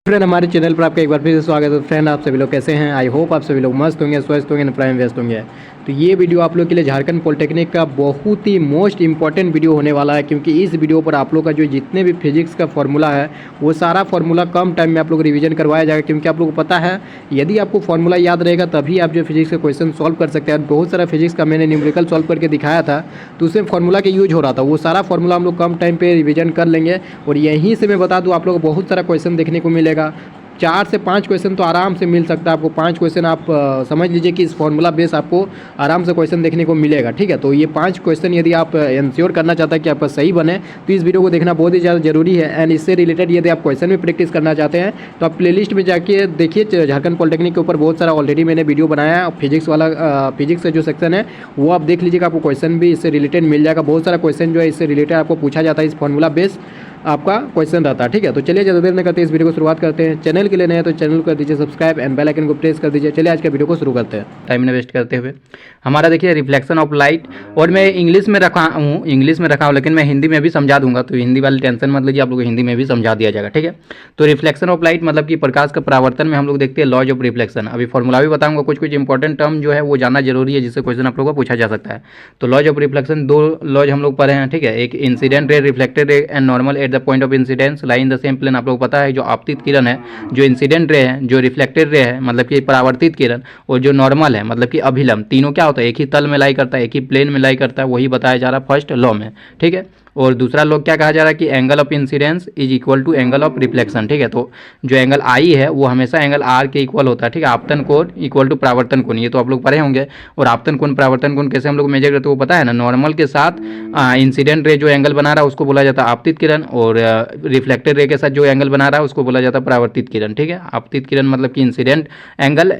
Friend, हमारे channel पर आपका एक बार फिर से स्वागत है। फ्रेंड, आप सभी लोग कैसे हैं? आई होप आप सभी लोग मस्त होंगे, स्वस्थ होंगे, प्राइम व्यस्त होंगे। तो ये वीडियो आप लोग के लिए झारखंड पॉलिटेक्निक का बहुत ही मोस्ट इंपॉर्टेंट वीडियो होने वाला है, क्योंकि इस वीडियो पर आप लोग का जो जितने भी फिजिक्स का फॉर्मूला है वो सारा फॉर्मूला कम टाइम में आप लोग रिवीजन करवाया जाएगा। क्योंकि आप लोग को पता है, यदि आपको फॉर्मूला याद रहेगा तभी आप जो फिजिक्स का क्वेश्चन सॉल्व कर सकते हैं। बहुत सारा फिजिक्स का मैंने न्यूमेरिकल सॉल्व करके दिखाया था, तो उसमें फॉर्मूला के यूज हो रहा था। वो सारा फॉर्मूला हम लोग कम टाइम पर रिविजन कर लेंगे। और यहीं से मैं बता दूँ, आप लोग को बहुत सारा क्वेश्चन देखने को मिलेगा। 4 से 5 क्वेश्चन तो आराम से मिल सकता है आपको। 5 क्वेश्चन आप समझ लीजिए कि इस फॉर्मूला बेस आपको आराम से क्वेश्चन देखने को मिलेगा। ठीक है, तो ये 5 क्वेश्चन यदि आप इंश्योर करना चाहते हैं कि आपका सही बने, तो इस वीडियो को देखना बहुत ही ज़्यादा जरूरी है। एंड इससे रिलेटेड यदि आप क्वेश्चन में प्रैक्टिस करना चाहते हैं तो आप प्लेलिस्ट में जाके देखिए। झारखंड पॉलिटेक्निक के ऊपर बहुत सारा ऑलरेडी मैंने वीडियो बनाया है। फिजिक्स वाला फिजिक्स का जो सेक्शन है वो आप देख लीजिएगा, आपको क्वेश्चन भी इससे रिलेटेड मिल जाएगा। बहुत सारा क्वेश्चन जो है इससे रिलेटेड आपको पूछा जाता है, इस फॉर्मूला बेस आपका क्वेश्चन रहता है। ठीक है, तो चलिए ज़्यादा देर नहीं करते, इस वीडियो को शुरुआत करते हैं। चैनल के लिए नए हैं तो चैनल को कर दीजिए सब्सक्राइब एंड बेल आइकन को प्रेस कर दीजिए। चलिए आज का वीडियो को शुरू करते हैं टाइम इन्वेस्ट करते हुए। हमारा देखिए रिफ्लेक्शन ऑफ लाइट, और मैं इंग्लिश में रखा हूँ लेकिन मैं हिंदी में भी समझा दूंगा, तो हिंदी वाली टेंशन मत लीजिए, आप लोग को हिंदी में भी समझा दिया जाएगा। ठीक है, तो रिफ्लेक्शन ऑफ लाइट मतलब कि प्रकाश का परावर्तन में हम लोग देखते हैं लॉज ऑफ रिफ्लेक्शन। अभी फॉर्मूला भी बताऊंगा, कुछ इंपॉर्टेंट टर्म जो है वो जानना जरूरी है, जिससे क्वेश्चन आप लोगों को पूछा जा सकता है। तो लॉज ऑफ रिफ्लेक्शन 2 लॉज हम लोग पढ़े हैं। ठीक है, एक incident ray, reflected ray and normal at the point of incidence lie in the same plane. आप लोग को पता है जो आपतित किरण है, जो इंसिडेंट रे है, जो रिफ्लेक्टेड रे है मतलब कि परावर्तित किरण, और जो नॉर्मल है मतलब कि अभिलंब, तीनों क्या होता है? एक ही तल में लाई करता है, एक ही प्लेन में लाई करता है। वही बताया जा रहा है फर्स्ट लॉ में। ठीक है, और दूसरा लॉ क्या कहा जा रहा है कि angle of incidence is equal to angle of reflection. ठीक है, तो जो एंगल आई है वो हमेशा एंगल आर के इक्वल होता है। ठीक है, आपतन कोण इक्वल टू परावर्तन कोण, ये तो आप लोग पढ़े होंगे। और आपतन कोण परावर्तन कोण कैसे हम लोग मेजर करते हैं वो पता है ना? नॉर्मल के साथ इंसिडेंट रे जो एंगल बना रहा है उसको बोला जाता है आपतित किरण, और रिफ्लेक्टेड रे के साथ जो एंगल बना रहा है उसको बोला जाता है परावर्तित किरण। ठीक है, आपतित किरण मतलब कि इंसिडेंट एंगल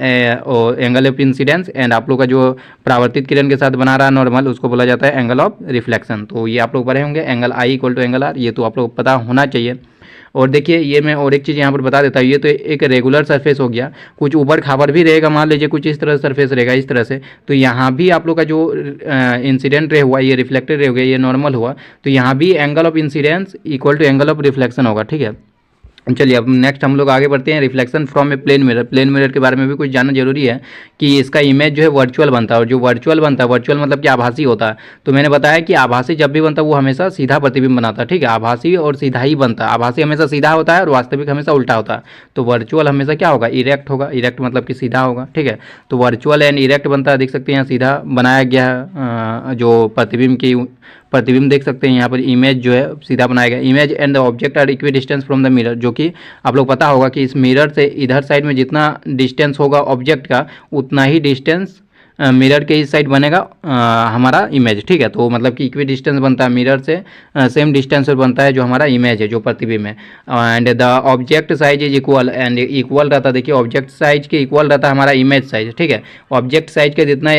और एंगल ऑफ इंसिडेंस, एंड आप लोग का जो परावर्तित किरण के साथ बना रहा है नॉर्मल, उसको बोला जाता है एंगल ऑफ रिफ्लेक्शन। तो ये आप लोग पढ़े होंगे, angle I equal to angle R, ये तो आप लोग पता होना चाहिए। और देखिए ये मैं और एक चीज़ यहाँ पर बता देता हूँ, ये तो एक रेगुलर सरफेस हो गया। कुछ ऊबड़ खाबड़ भी रहेगा, मान लीजिए कुछ इस तरह सरफेस रहेगा, इस तरह से, तो यहाँ भी आप लोग का जो इंसिडेंट रे हुआ, ये रिफ्लेक्टेड रे हो गया, ये नॉर्मल हुआ, तो यहाँ भी angle of incidence equal to angle of reflection होगा। ठीक है, चलिए अब नेक्स्ट हम लोग आगे बढ़ते हैं। Reflection from a plane mirror. Plane mirror के बारे में भी कुछ जानना जरूरी है कि इसका इमेज जो है वर्चुअल बनता है, और जो वर्चुअल बनता है, वर्चुअल मतलब कि आभासी होता है। तो मैंने बताया कि आभासी जब भी बनता है वो हमेशा सीधा प्रतिबिंब बनाता है। ठीक है, आभासी और सीधा ही बनता है। आभासी हमेशा सीधा होता है और वास्तविक हमेशा उल्टा होता है। तो वर्चुअल हमेशा क्या होगा? इरेक्ट होगा। इरेक्ट मतलब कि सीधा होगा। ठीक है, तो वर्चुअल एंड इरेक्ट बनता है, देख सकते हैं यहाँ सीधा बनाया गया है। जो प्रतिबिंब देख सकते हैं यहाँ पर, इमेज जो है सीधा बनाया गया। Image and the object are equidistance from the mirror, जो कि आप लोग पता होगा कि इस मिरर से इधर साइड में जितना डिस्टेंस होगा ऑब्जेक्ट का, उतना ही डिस्टेंस मिरर के इस साइड बनेगा हमारा इमेज। ठीक है, तो मतलब कि इक्वी डिस्टेंस बनता है मिरर से, सेम डिस्टेंस पर बनता है जो हमारा इमेज है, जो प्रतिबिंब है। And the object size is equal, and equal रहता है, देखिए ऑब्जेक्ट साइज के इक्वल रहता है हमारा इमेज साइज। ठीक है, ऑब्जेक्ट साइज के जितना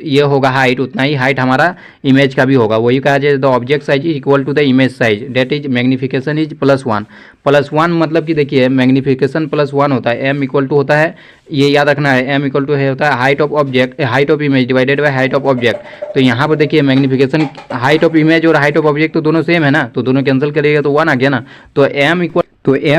ये होगा हाइट, उतना ही हाइट हमारा इमेज का भी होगा। वही कहा जाए the object size is equal to the image size, that is magnification is +1। +1 मतलब कि देखिए मैग्निफिकेशन +1 होता है, m इक्वल टू होता है, ये याद रखना है, m इक्वल टू है होता है height of object, height of image divided by height of object. तो यहाँ पर देखिए मैग्निफिकेशन, हाइट ऑफ इमेज और हाइट ऑफ ऑब्जेक्ट तो दोनों सेम है ना, तो दोनों कैंसिल करिएगा तो 1 आ गया ना। तो m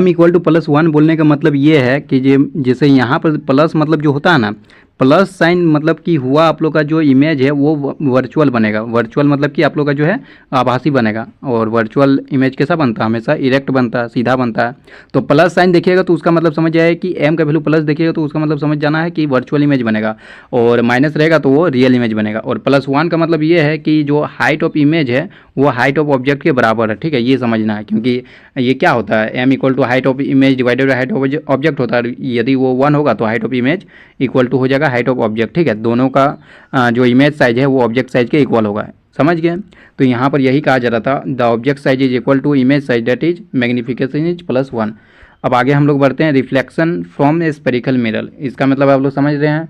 इक्वल टू +1 बोलने का मतलब ये है कि जैसे यहाँ पर प्लस मतलब जो होता है ना, प्लस साइन मतलब कि हुआ आप लोग का जो इमेज है वो वर्चुअल बनेगा। वर्चुअल मतलब कि आप लोग का जो है आभासी बनेगा, और वर्चुअल इमेज कैसा बनता है? हमेशा इरेक्ट बनता है, सीधा बनता है। तो प्लस साइन देखिएगा तो उसका मतलब समझ जाए कि m का वैल्यू प्लस देखिएगा तो उसका मतलब समझ जाना है कि वर्चुअल इमेज बनेगा, और माइनस रहेगा तो वो रियल इमेज बनेगा। और +1 का मतलब ये है कि जो हाइट ऑफ इमेज है वो हाइट ऑफ ऑब्जेक्ट के बराबर है। ठीक है, ये समझना है, क्योंकि ये क्या होता है, m equal to height of image divided by height of object होता है। यदि वो 1 होगा तो height of image equal to हो जाएगा हाइट ऑफ ऑब्जेक्ट। ठीक है, दोनों का जो इमेज साइज है वो ऑब्जेक्ट साइज के इक्वल होगा, समझ गए? तो यहाँ पर यही कहा जा रहा था, the object size is equal to image size, that is magnification is +1। अब आगे हम लोग बढ़ते हैं। Reflection from a spherical mirror, इसका मतलब आप लोग समझ रहे हैं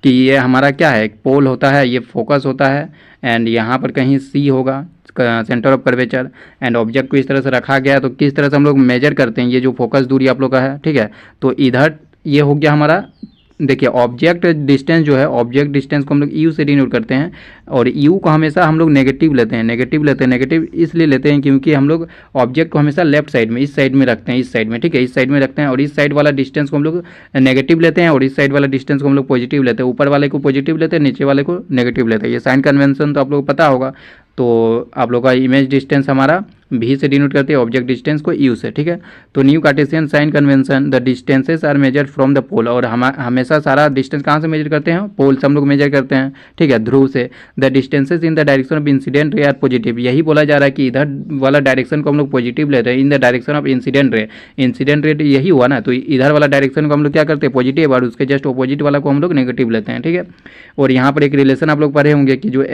कि ये हमारा क्या है? एक पोल होता है, ये फोकस होता है, एंड यहाँ पर कहीं C होगा, centre of curvature, and object को इस तरह से रखा गया है। तो किस तरह से हम लोग मेजर करते हैं ये जो फोकस दूरी आप लोग का है? ठीक है, तो इधर ये हो गया हमारा देखिए ऑब्जेक्ट डिस्टेंस जो है, ऑब्जेक्ट डिस्टेंस को हम लोग यू से डिनोट करते हैं, और यू को हमेशा हम लोग नेगेटिव लेते हैं। नेगेटिव इसलिए लेते हैं क्योंकि हम लोग ऑब्जेक्ट को हमेशा लेफ्ट साइड में, इस साइड में रखते हैं, इस साइड में, ठीक है, इस साइड में रखते हैं, और इस साइड वाला डिस्टेंस को हम लोग नेगेटिव लेते हैं, और इस साइड वाला डिस्टेंस को हम लोग पॉजिटिव लेते हैं। ऊपर वाले को पॉजिटिव लेते हैं, नीचे वाले को नेगेटिव लेते हैं। ये साइन कन्वेंशन तो आप लोग को पता होगा। तो आप लोग का इमेज डिस्टेंस हमारा भी से डिनोट करते हैं, ऑब्जेक्ट डिस्टेंस को यू से, ठीक है। तो new Cartesian sign convention, the distances are measured from the pole, और हम हमेशा सारा डिस्टेंस कहाँ से मेजर करते हैं, पोल से हम लोग मेजर करते हैं, ठीक है, ध्रुव से। The distances in the direction of incident ray are positive, यही बोला जा रहा है कि इधर वाला डायरेक्शन को हम लोग पॉजिटिव ले रहे हैं, इन द डायरेक्शन ऑफ इंसिडेंट रे। इंसिडेंट रे यही हुआ ना, तो इधर वाला डायरेक्शन को हम लोग क्या करते हैं, पॉजिटिव, और उसके जस्ट अपोजिट वाला को हम लोग नेगेटिव लेते हैं, ठीक है। और यहाँ पर एक रिलेशन आप लोग पढ़े होंगे कि जो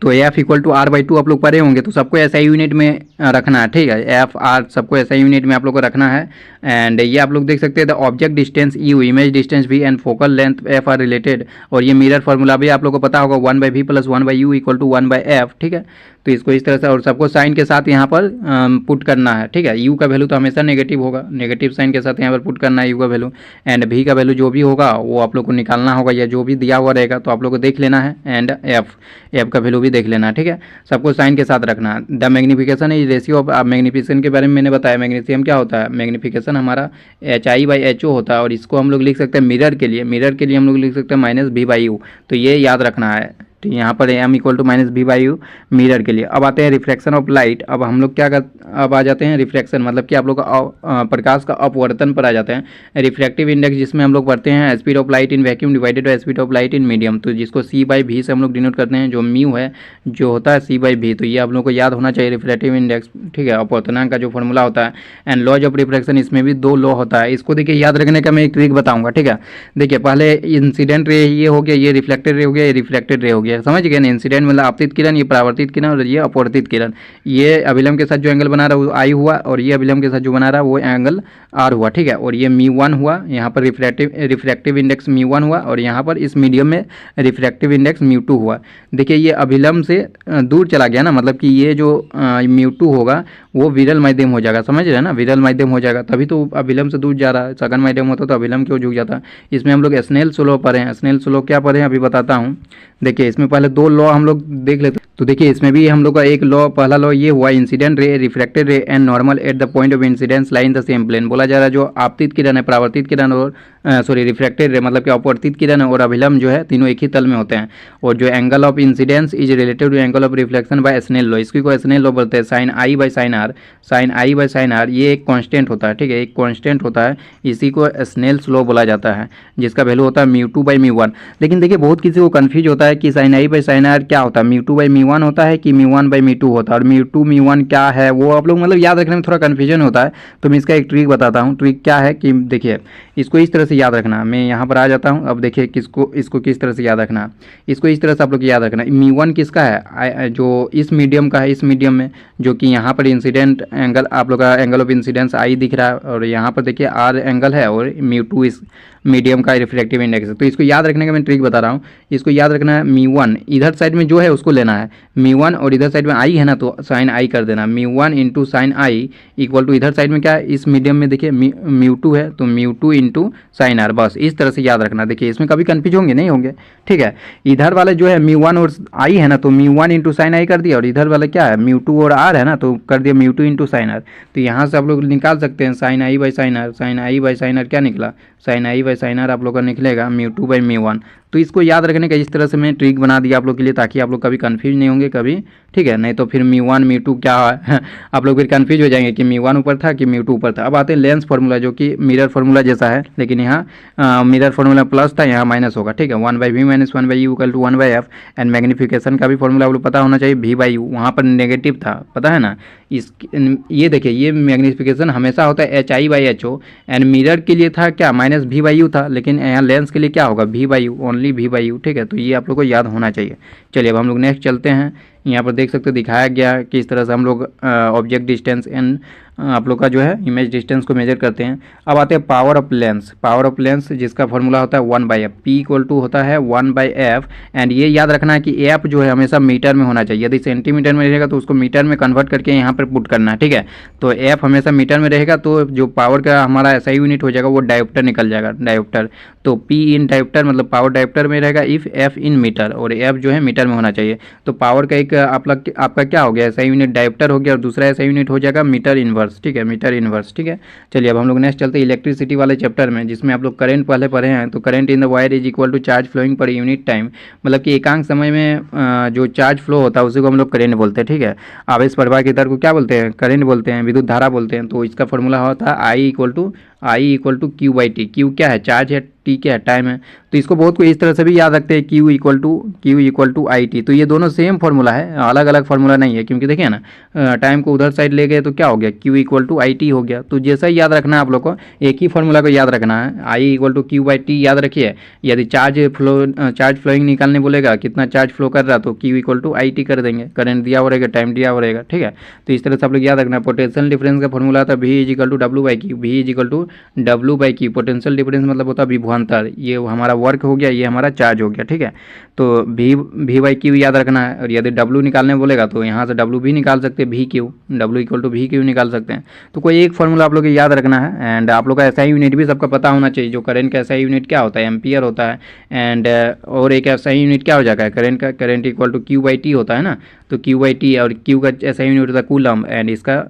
तो F equal to R by two आप लोग पढ़े होंगे, तो सबको ऐसा यूनिट में रखना है, ठीक है, एफ आर सबको ऐसा यूनिट में आप लोग को रखना है। एंड ये आप लोग देख सकते हैं the object distance u, image distance भी and focal length f are related, और ये मिरर फार्मूला भी आप लोग को पता होगा, 1/v plus 1/u equal to 1/f, ठीक है। तो इसको इस तरह से, और सबको साइन के साथ यहाँ पर पुट करना है, ठीक है। यू का वैल्यू तो हमेशा नेगेटिव होगा, नेगेटिव साइन के साथ यहाँ पर पुट करना है यू का वैल्यू, एंड भी का वैल्यू जो भी होगा वो आप लोग को निकालना होगा, या जो भी दिया हुआ रहेगा तो आप लोग को देख लेना है, एंड एफ का वैल्यू भी देख लेना है, ठीक है। सबको साइन के साथ रखना है। The magnification is ratio of, magnification के बारे में मैंने बताया, मैग्नीशियम क्या होता है, मैग्निफिकेशन हमारा HI/HO होता है, और इसको हम लोग लिख सकते हैं मिरर के लिए हम लोग लिख सकते हैं -v/u, तो ये याद रखना है। तो यहाँ पर m equal to -v/u mirror के लिए। अब आते हैं रिफ्रैक्शन ऑफ लाइट। अब हम लोग क्या कर, अब आ जाते हैं रिफ्रैक्शन, मतलब कि आप लोग का प्रकाश का अपवर्तन पर आ जाते हैं। रिफ्रैक्टिव इंडेक्स जिसमें हम लोग पढ़ते हैं speed of light in vacuum divided by speed of light in medium, तो जिसको c/v से हम लोग डिनोट करते हैं, जो म्यू है जो होता है c/v, तो ये आप लोग को याद होना चाहिए रिफ्रैक्टिव इंडेक्स, ठीक है, अपवर्तनांक का जो फॉर्मूला होता है। एंड लॉज ऑफ रिफ्रैक्शन, इसमें भी 2 लॉ होता है, इसको देखिए याद रखने का मैं एक ट्रिक बताऊंगा, ठीक है। देखिए पहले इंसिडेंट रे ये हो गया, ये रिफ्लेक्टेड रे हो गया, ये रिफ्लेक्टेड रे हो गया, समझ गए ना। इंसिडेंट मतलब आपतित किरण, ये परावर्तित किरण, और ये अपवर्तित किरण। ये अभिलंब के साथ जो एंगल बना रहा है वो आई हुआ, और ये अभिलंब के साथ जो बना रहा है वो एंगल आर हुआ, ठीक है। और ये μ1 हुआ, यहाँ पर रिफ्रैक्टिव इंडेक्स μ1 हुआ, और यहाँ पर इस मीडियम में रिफ्रैक्टिव इंडेक्स μ2 हुआ। देखिए ये अभिलंब से दूर चला गया ना, मतलब कि ये जो μ2 होगा वो विरल माध्यम हो जाएगा, समझ रहे हैं ना, विरल माध्यम हो जाएगा, तभी तो अभिलंब से दूर जा रहा है। सघन माध्यम होता तो अभिलंब क्यों झुक जाता। इसमें हम लोग स्नेल्स लॉ पढ़े हैं, स्नेल्स लॉ क्या पढ़े हैं अभी बताता हूँ। देखिए इसमें पहले 2 लॉ हम लोग देख लेते हैं। तो देखिए इसमें भी हम लोग का एक लॉ, पहला लॉ ये हुआ, incident ray, refracted ray and normal at the point of incidence lie in the same plane. बोला जा रहा है जो आपतित किरण है, परावर्तित किरण और रिफ्रैक्टेड रे मतलब कि अपवर्तित किरण और अभिलंब जो है तीनों एक ही तल में होते हैं, और जो angle of incidence is related to angle of reflection by Snell law, इसकी को स्नेल लॉ बोलते हैं। Sine i by sine r, sine i by sine r ये एक कांस्टेंट होता है, ठीक है, एक कांस्टेंट होता है, इसी को स्नेल्स लॉ बोला जाता है, जिसका वैल्यू होता है μ2/μ1। लेकिन देखिए बहुत किसी को कंफ्यूज होता है कि sine i by sine r क्या होता है, μ2/μ1 होता है कि μ1/μ2 होता है, और μ2/μ1 क्या है वो आप लोग मतलब याद रखने में थोड़ा कन्फ्यूजन होता है। तो मैं इसका एक ट्रिक बताता हूँ। ट्रिक क्या है कि देखिए इसको इस तरह से याद रखना, मैं यहाँ पर आ जाता हूँ। अब देखिए इसको किस तरह से याद रखना, इसको इस तरह से आप लोग याद रखना। μ1 किसका है, जो इस मीडियम का है, इस मीडियम में जो कि यहाँ पर इंसिडेंट एंगल आप लोग का एंगल ऑफ इंसिडेंस आई दिख रहा है, और यहाँ पर देखिए आर एंगल है, और μ2 इस मीडियम का रिफ्लेक्टिव इंडेक्स है। तो इसको याद रखने का मैं ट्रिक बता रहा हूँ। इसको याद रखना है, μ1 इधर साइड में जो है उसको लेना है μ1, और इधर साइड में आई है ना तो साइन आई कर देना, μ1 into sine i equal to इधर साइड में क्या है, इस मीडियम में देखिए μ2 है तो μ2 इंटू साइन आर, बस इस तरह से याद रखना। देखिए इसमें कभी कन्फ्यूज होंगे नहीं होंगे, ठीक है। इधर वाले जो है μ1 और आई है ना तो μ1 इंटू साइन आई कर दिया, और इधर वाला क्या है μ2 और आर है ना तो कर दिया μ2 इंटू साइन आर। तो यहाँ से आप लोग निकाल सकते हैं sine i by sine r, sine i by sine r क्या निकला, sine i by sine r आप लोग का निकलेगा μ2/μ1। तो इसको याद रखने का इस तरह से मैं ट्रिक बना दिया आप लोग के लिए, ताकि आप लोग कभी कंफ्यूज नहीं होंगे कभी, ठीक है। नहीं तो फिर μ1 μ2 क्या है आप लोग फिर कंफ्यूज हो जाएंगे कि μ1 ऊपर था कि μ2 ऊपर था। अब आते हैं लेंस फार्मूला, जो कि मिरर फार्मूला जैसा है, लेकिन यहाँ मिरर फार्मूला प्लस था, यहाँ माइनस होगा, ठीक है। 1/v minus 1/u equal to 1/f। And magnification का भी फॉर्मूला आप लोग पता होना चाहिए, v/u, वहाँ पर नेगेटिव था, पता है ना। ये देखिए ये मैग्निफिकेशन हमेशा होता है HI/HO, एंड मिरर के लिए था क्या -v/u था, लेकिन यहाँ लेंस के लिए क्या होगा v/u, ओनली v/u, ठीक है। तो ये आप लोग को याद होना चाहिए। चलिए अब हम लोग नेक्स्ट चलते हैं। यहाँ पर देख सकते हो दिखाया गया है कि इस तरह से हम लोग ऑब्जेक्ट डिस्टेंस एंड आप लोग का जो है इमेज डिस्टेंस को मेजर करते हैं। अब आते हैं power of lens. Power of lens जिसका फॉर्मूला होता है 1/f, P इक्वल टू होता है 1/f। एंड ये याद रखना है कि एफ जो है हमेशा मीटर में होना चाहिए। यदि सेंटीमीटर में रहेगा तो उसको मीटर में कन्वर्ट करके यहाँ पर पुट करना है, ठीक है। तो एफ हमेशा मीटर में रहेगा तो जो पावर का हमारा ऐसा यूनिट हो जाएगा वो डायोप्टर निकल जाएगा, डायोप्टर। तो P इन डायोप्टर मतलब पावर डायोप्टर में रहेगा, इफ़ F इन मीटर, और F जो है मीटर में होना चाहिए। तो पावर का एक आपका क्या हो गया, ऐसा यूनिट डायोप्टर हो गया, और दूसरा ऐसा यूनिट हो जाएगा मीटर इनवर्स, ठीक है, मीटर इनवर्स, ठीक है। चलिए अब हम लोग नेक्स्ट चलते हैं इलेक्ट्रिसिटी वाले चैप्टर में, जिसमें आप लोग करंट पहले पढ़े हैं। तो current in the wire is equal to charge flowing per unit time, मतलब कि एकांक समय में जो चार्ज फ्लो होता है उसी को हम लोग करंट बोलते हैं, ठीक है। आवेश प्रवाह की दर को क्या बोलते हैं, करंट बोलते हैं, विद्युत धारा बोलते हैं। तो इसका फॉर्मूला होता है आई इक्वल टू Q/T। Q क्या है, चार्ज है, T क्या है, टाइम है। तो इसको बहुत को इस तरह से भी याद रखते हैं, Q इक्वल टू IT। तो ये दोनों सेम फार्मूला है, अलग अलग फार्मूला नहीं है, क्योंकि देखिए ना टाइम को उधर साइड ले गए तो क्या हो गया, Q इक्वल टू IT हो गया। तो जैसा ही याद रखना है आप लोग को, एक ही फार्मूला को याद रखना है, I इक्वल टू Q/T याद रखिए। यदि चार्ज फ्लोइंग निकालने बोलेगा, कितना चार्ज फ्लो कर रहा, तो Q इक्वल टू IT कर देंगे, करंट दिया हो रहेगा, टाइम दिया हो रहेगा, ठीक है। तो इस तरह से आप लोग याद रखना। पोटेंशियल डिफरेंस का फॉर्मूला था V is equal to W/Q, V is equal to W/Q। Potential difference मतलब होता है विभवांतर, ये हमारा वर्क हो गया, ये हमारा चार्ज हो गया, ठीक है। तो V/Q याद रखना है। और यदि W निकालने बोलेगा तो यहाँ से W भी निकाल सकते हैं, VQ, W equal to VQ निकाल सकते हैं। तो कोई एक फॉर्मूला आप लोग को याद रखना है। एंड आप लोग का SI यूनिट भी सबका पता होना चाहिए। जो करंट का SI यूनिट क्या होता है, एम्पियर होता है। एंड और एक SI यूनिट क्या हो जाएगा है, करंट इक्वल टू Q/T होता है ना। तो Q/T, और Q का SI यूनिट होता है कूलम, एंड इसका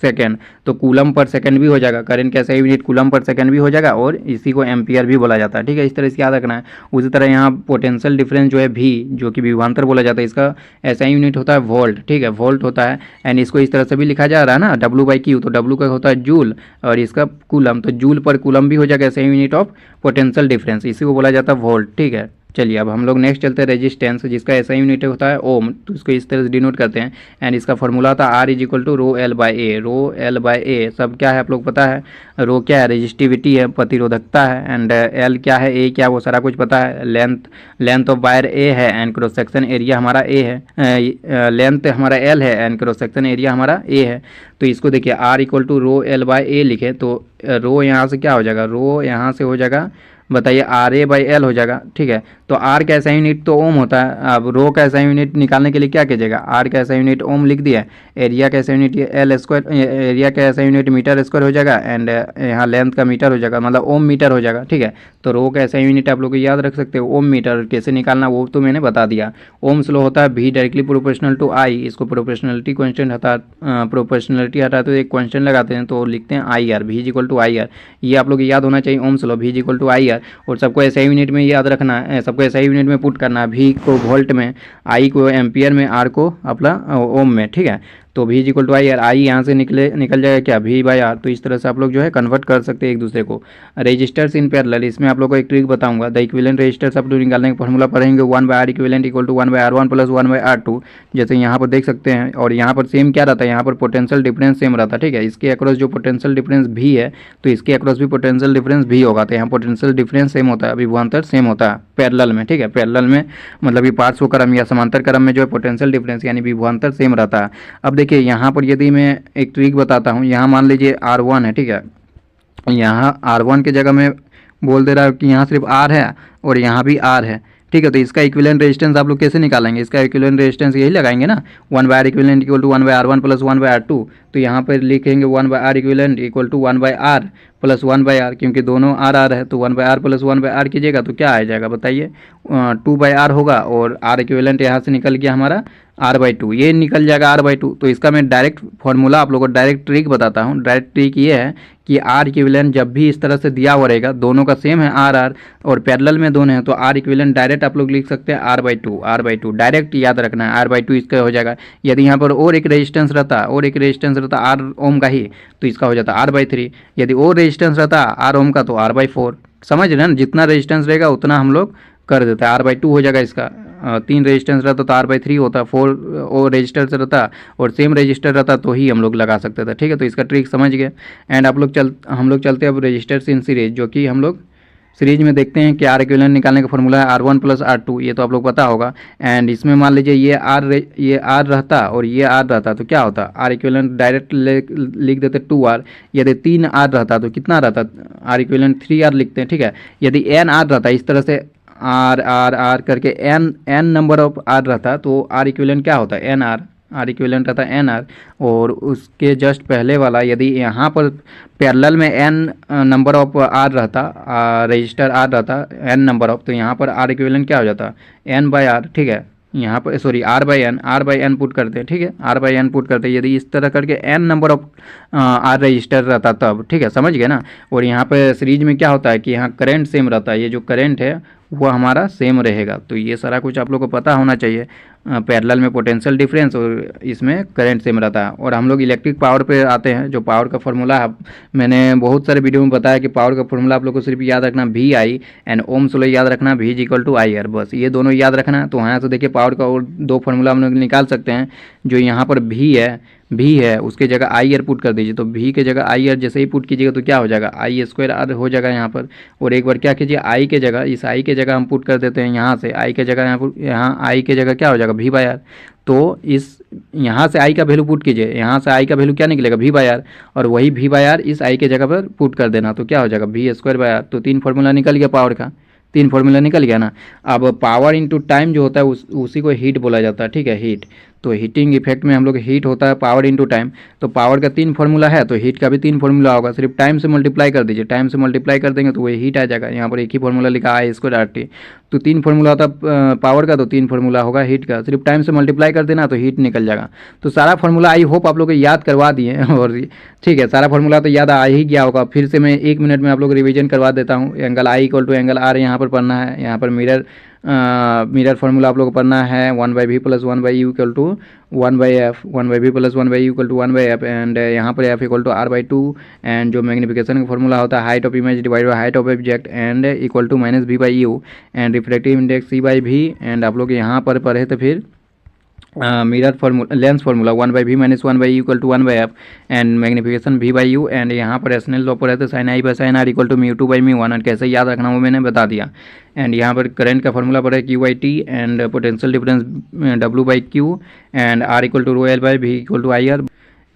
सेकेंड, तो कूलम पर सेकंड भी हो जाएगा। करंट का SI unit coulomb per second भी हो जाएगा, और इसी को एम्पियर भी बोला जाता है, ठीक है। इस तरह से याद रखना है। उसी तरह यहाँ पोटेंशियल डिफरेंस जो है V, जो कि विभवांतर बोला जाता है, इसका SI यूनिट होता है वोल्ट, ठीक है, वोल्ट होता है। एंड इसको इस तरह से भी लिखा जा रहा है ना, W/Q। तो W का होता है जूल, और इसका कूलम, तो जूल पर कूलम भी हो जाएगा SI unit of potential difference, इसी को बोला जाता है वोल्ट, ठीक है। चलिए अब हम लोग नेक्स्ट चलते हैं रेजिस्टेंस, जिसका SI यूनिट होता है ओम। तो इसको इस तरह से डिनोट करते हैं। एंड इसका फॉर्मूला था R is equal to ρL/A। ρL/A सब क्या है आप लोग पता है। रो क्या है, रेजिस्टिविटी है, प्रतिरोधकता है। एंड L क्या है, A क्या है, वो सारा कुछ पता है। लेंथ ऑफ वायर A है, एंड क्रॉस सेक्शन एरिया हमारा A है। लेंथ हमारा L है, एंड क्रॉस सेक्शन एरिया हमारा A है। तो इसको देखिए R इक्वल टू ρL/A लिखे, तो रो यहाँ से क्या हो जाएगा, रो यहाँ से हो जाएगा, बताइए RA/L हो जाएगा, ठीक है। तो R का SI यूनिट तो ओम होता है। अब रो का SI यूनिट निकालने के लिए क्या कीजिएगा, R का SI यूनिट ओम लिख दिया, एरिया का SI यूनिट L², एरिया का SI यूनिट मीटर स्क्वायर हो जाएगा। एंड यहाँ लेंथ का मीटर हो जाएगा, मतलब ओम मीटर हो जाएगा, ठीक है। तो रो का SI यूनिट आप लोग को याद रख सकते हो ओम मीटर। कैसे निकालना वो तो मैंने बता दिया। ओम स्लो होता है V directly proportional to I। इसको प्रोपोर्शनलिटी कॉन्स्टेंट हटा तो एक कॉन्स्टेंट लगाते हैं, तो लिखते हैं IR, V is equal to IR। ये आप लोग याद होना चाहिए, Ohm's law, V is equal to IR। और सबको SI यूनिट में याद रखना है, सबको SI यूनिट में पुट करना है। V को वोल्ट में, I को एम्पियर में, R को अपना ओम में, ठीक है। तो V is equal to IR, I यहाँ से निकल जाएगा क्या, V/R। तो इस तरह से आप लोग जो है कन्वर्ट कर सकते हैं एक दूसरे को। रजिस्टर्स इन पैरेलल, इसमें आप लोग को एक ट्रिक बताऊंगा। द इक्विवेलेंट रजिस्टर्स आप लोग निकालने का फॉर्मूला पढ़ेंगे, 1/R equivalent equal to 1/R1 plus 1/R2। जैसे यहाँ पर देख सकते हैं, और यहाँ पर सेम क्या रहता है, यहाँ पर पोटेंशियल डिफरेंस सेम रहता है, ठीक है। इसके अक्रॉस जो पोटेंशियल डिफरेंस V है, तो इसके अक्रॉस भी पोटेंशियल डिफरेंस V होगा। तो यहाँ पोटेंशियल डिफरेंस सेम होता है, विभवांतर सेम होता है पैरेलल में, ठीक है। पैरेलल में मतलब कि पार्श्व क्रम या समांतर क्रम में जो है पोटेंशियल डिफरेंस यानी विभवांतर सेम रहता है। अब देखिए यहाँ पर यदि मैं एक ट्रिक बताता हूँ, यहाँ मान लीजिए R1 है, ठीक है। यहाँ R1 की जगह में बोल दे रहा है कि यहाँ सिर्फ R है और यहाँ भी R है, ठीक है। तो इसका इक्विवेलेंट रेजिस्टेंस आप लोग कैसे निकालेंगे, इसका इक्विवेलेंट रेजिस्टेंस यही लगाएंगे ना, 1/R equivalent equal to 1/R1 plus 1/R2। तो यहाँ पर लिखेंगे 1/R equivalent equal to 1/R plus 1/R, क्योंकि दोनों R है, तो 1/R प्लस 1/R कीजिएगा तो क्या आ जाएगा बताइए, 2/R होगा। और R इक्विवेलेंट यहाँ से निकल गया हमारा R/2, ये निकल जाएगा R/2। तो इसका मैं डायरेक्ट फॉर्मूला आप लोगों को डायरेक्ट ट्रिक बताता हूँ। डायरेक्ट ट्रिक ये है कि R इक्विवेलेंट जब भी इस तरह से दिया हुआ रहेगा, दोनों का सेम है R और पैरेलल में दोनों हैं, तो R इक्विवेलेंट डायरेक्ट आप लोग लिख सकते हैं R/2 डायरेक्ट याद रखना है, R/2 इसका हो जाएगा। यदि यहाँ पर और एक रेजिस्टेंस रहता R ओम का ही, तो इसका हो जाता R/3। यदि और रेजिस्टेंस रहता R ओम का, तो R/4। समझ रहे हैं ना, जितना रेजिस्टेंस रहेगा उतना हम लोग कर देते हैं। R/2 हो जाएगा इसका। 3 रेजिस्टेंस रहता तो R/3 होता, 4 और रजिस्टर से रहता और सेम रजिस्टर रहता तो ही हम लोग लगा सकते थे, ठीक है। तो इसका ट्रिक समझ गए। एंड हम लोग चलते हैं अब रजिस्टर्स इन सीरीज, जो कि हम लोग सीरीज में देखते हैं कि आर इक्विवेलेंट निकालने का फॉर्मूला है R1 प्लस R2, ये तो आप लोग पता होगा। एंड इसमें मान लीजिए ये R रहता और ये R रहता तो क्या होता, आर इक्विवेलेंट डायरेक्ट लिख देते 2R। यदि 3R रहता तो कितना रहता, आर इक्विवेलेंट 3R लिखते हैं, ठीक है। यदि NR रहता इस तरह से R R R करके n नंबर ऑफ R रहता तो आर इक्विवेलेंट क्या होता है NR, आर इक्विवेलेंट रहता है NR। और उसके जस्ट पहले वाला यदि यहाँ पर पैरेलल में n नंबर ऑफ R रहता, रजिस्टर R रहता n नंबर ऑफ, तो यहाँ पर आर इक्विवेलेंट क्या हो जाता N/R, ठीक है। यहाँ पर सॉरी R/N पुट करते हैं, ठीक है, R/N पुट करते हैं यदि इस तरह करके n number of R register रहता तब, ठीक है, समझ गए ना। और यहाँ पे सीरीज में क्या होता है कि यहाँ करंट सेम रहता है, ये जो करंट है वो हमारा सेम रहेगा। तो ये सारा कुछ आप लोग को पता होना चाहिए। पैरेलल में पोटेंशियल डिफरेंस और इसमें करंट सेम रहता है। और हम लोग इलेक्ट्रिक पावर पे आते हैं, जो पावर का फॉर्मूला है मैंने बहुत सारे वीडियो में बताया कि पावर का फॉर्मूला आप लोग को सिर्फ याद रखना VI एंड ओम्स लॉ याद रखना, V = IR, बस ये दोनों याद रखना। तो यहाँ से देखिए पावर का और दो फार्मूला हम लोग निकाल सकते हैं। जो यहाँ पर V है उसके जगह IR पुट कर दीजिए, तो V के जगह IR जैसे ही पुट कीजिएगा तो क्या हो जाएगा I² हो जाएगा यहाँ पर। और एक बार क्या कीजिए I के जगह, इस I के जगह हम पुट कर देते हैं यहाँ से, I के जगह यहाँ I के जगह क्या हो जाएगा V/R। तो इस यहाँ से I का वैल्यू पुट कीजिए, यहाँ से I का वैल्यू क्या निकलेगा V/R, और वही V/R इस I के जगह पर पुट कर देना तो क्या हो जाएगा V²/R। तो 3 फार्मूला निकल गया पावर का, 3 फार्मूला निकल गया ना। अब पावर इनटू टाइम जो होता है उसी को हीट बोला जाता है, ठीक है, हीट। तो हीटिंग इफेक्ट में हम लोग हीट होता है पावर इनटू टाइम। तो पावर का 3 फार्मूला है तो हीट का भी 3 फार्मूला होगा, सिर्फ टाइम से मल्टीप्लाई कर दीजिए, टाइम से मल्टीप्लाई कर देंगे तो वही हीट आ जाएगा। यहाँ पर एक ही फार्मूला लिखा I²RT। तो 3 फार्मूला होता है पावर का, तो 3 फार्मूला होगा हीट का, सिर्फ टाइम से मल्टीप्लाई कर देना तो हीट निकल जाएगा। तो सारा फार्मूला आई होप आप लोग को याद करवा दिए और ठीक है, सारा फार्मूला तो याद आ ही गया होगा। फिर से मैं 1 मिनट में आप लोग रिवीजन करवा देता हूँ। एंगल I = एंगल R यहाँ पर पढ़ना है। यहाँ पर मिरर फार्मूला आप लोग को पढ़ना है 1/v + 1/u = 1/f, 1/v + 1/u = 1/f। And यहाँ पर f = R/2। एंड जो मैग्नीफिकेशन का फॉर्मूला होता है height of image divide by height of object and equal to -v/u and reflective index C/v। And आप लोग यहाँ पर पढ़े तो फिर mirror formula, lens formula 1/v - 1/u = 1/f and magnification v/u। And यहाँ पर स्नेल लॉ पर रहते sin I/sin R = μ2/μ1। और कैसे याद रखना वो मैंने बता दिया। एंड यहाँ पर करंट का फॉर्मूला पर है Q/T and potential difference W/Q and R = ρL/V = IR।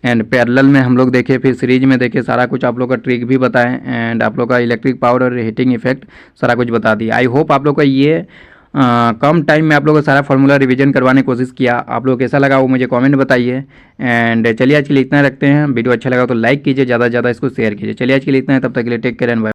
And parallel में हम लोग देखे, फिर सीरीज में देखे, सारा कुछ आप लोग का ट्रिक भी बताएं एंड आप लोग का इलेक्ट्रिक पावर और हीटिंग इफेक्ट सारा कुछ बता दिया। आई होप आप लोग का ये कम टाइम में आप लोगों को सारा फार्मूला रिवीजन करवाने की कोशिश किया। आप लोग कैसा लगा वो मुझे कमेंट बताइए। एंड चलिए आज के लिए इतना रखते हैं। वीडियो अच्छा लगा तो लाइक कीजिए, ज़्यादा से ज़्यादा इसको शेयर कीजिए। चलिए आज के लिए इतना है, तब तक के लिए टेक केयर एंड बाय।